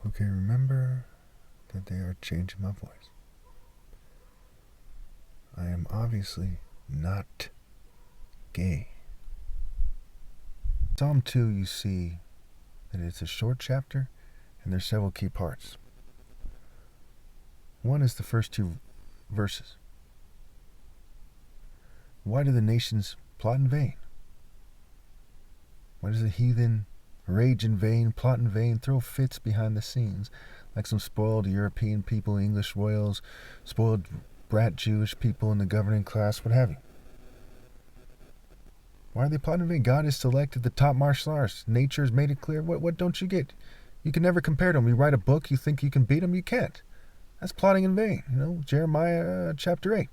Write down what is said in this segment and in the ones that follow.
Okay, remember that they are changing my voice. I am obviously not gay. Psalm 2, you see that it's a short chapter and there's several key parts. One is the first two verses. Why do the nations plot in vain? Why does the heathen rage in vain, plot in vain, throw fits behind the scenes, like some spoiled European people, English royals, spoiled brat Jewish people in the governing class, what have you? Why are they plotting in vain? God has selected the top martial arts. Nature has made it clear. What don't you get? You can never compare to them. You write a book, you think you can beat them, you can't. That's plotting in vain. Jeremiah chapter 8.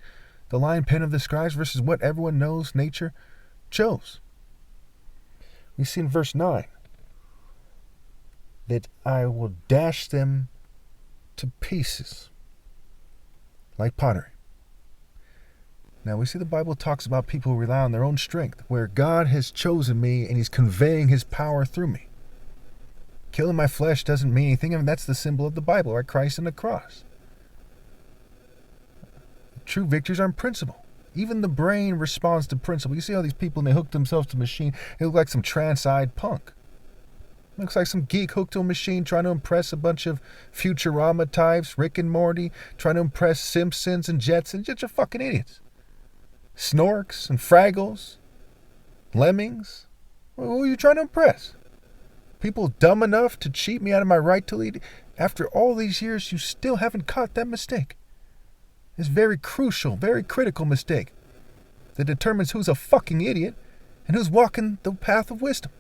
The lion pen of the scribes versus what everyone knows nature chose. We see in verse 9 that I will dash them to pieces like pottery. Now we see the Bible talks about people who rely on their own strength, where God has chosen me and he's conveying his power through me. Killing my flesh doesn't mean anything. I mean, that's the symbol of the Bible, right? Christ and the cross. True victories are in principle. Even the brain responds to principle. You see all these people and they hook themselves to a machine. They look like some trans-eyed punk. Looks like some geek hooked to a machine trying to impress a bunch of Futurama types, Rick and Morty, trying to impress Simpsons and Jetsons. Just fucking idiots. Snorks and Fraggles. Lemmings. Who are you trying to impress? People dumb enough to cheat me out of my right to lead. After all these years, you still haven't caught that mistake. It's very crucial, very critical mistake that determines who's a fucking idiot and who's walking the path of wisdom.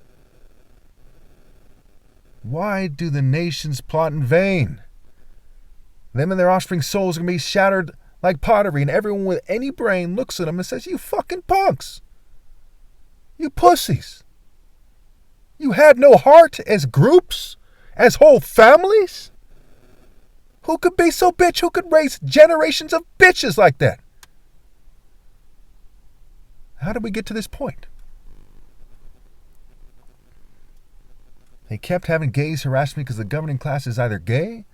Why do the nations plot in vain? Them and their offspring's souls are going to be shattered like pottery, and everyone with any brain looks at them and says, you fucking punks. You pussies. You had no heart as groups, as whole families? Who could be so bitch? Who could raise generations of bitches like that? How did we get to this point? They kept having gays harass me because the governing class is either gay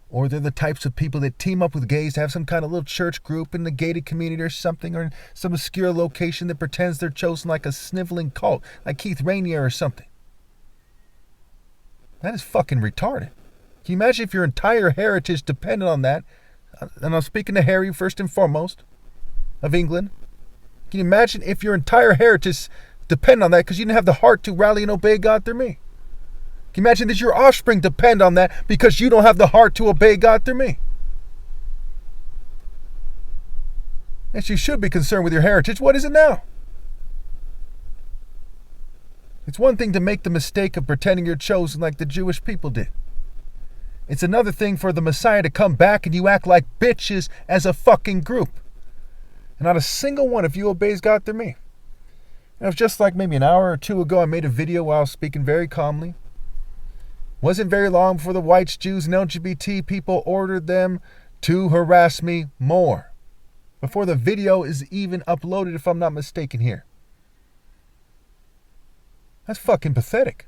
or they're the types of people that team up with gays to have some kind of little church group in the gated community or something, or in some obscure location that pretends they're chosen like a sniveling cult, like Keith Rainier or something. That is fucking retarded. Can you imagine if your entire heritage depended on that? And I'm speaking to Harry first and foremost, of England. Can you imagine if your entire heritage depended on that because you didn't have the heart to rally and obey God through me? Can you imagine that your offspring depend on that because you don't have the heart to obey God through me? Yes, you should be concerned with your heritage. What is it now? It's one thing to make the mistake of pretending you're chosen like the Jewish people did. It's another thing for the Messiah to come back and you act like bitches as a fucking group. And not a single one of you obeys God through me. And it was just like maybe an hour or two ago, I made a video while I was speaking very calmly. Wasn't very long before the whites, Jews, and LGBT people ordered them to harass me more. Before the video is even uploaded, if I'm not mistaken here. That's fucking pathetic.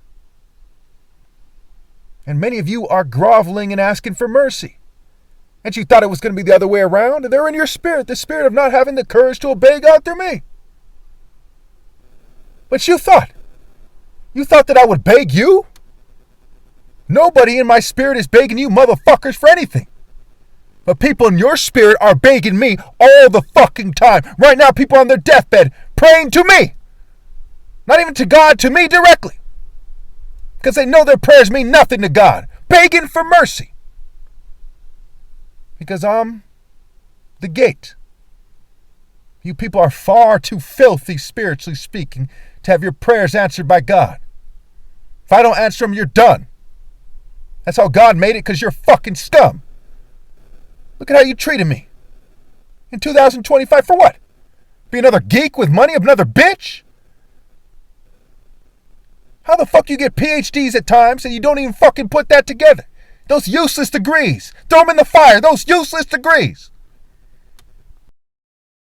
And many of you are groveling and asking for mercy. And you thought it was going to be the other way around. And they're in your spirit, the spirit of not having the courage to obey God through me. But you thought that I would beg you? Nobody in my spirit is begging you motherfuckers for anything. But people in your spirit are begging me all the fucking time. Right now, people are on their deathbed praying to me. Not even to God, to me directly. Because they know their prayers mean nothing to God. Begging for mercy. Because I'm the gate. You people are far too filthy, spiritually speaking, to have your prayers answered by God. If I don't answer them, you're done. That's how God made it, because you're fucking scum. Look at how you treated me. In 2025, for what? Be another geek with money, another bitch? How the fuck you get PhDs at times and you don't even fucking put that together? Those useless degrees. Throw them in the fire. Those useless degrees.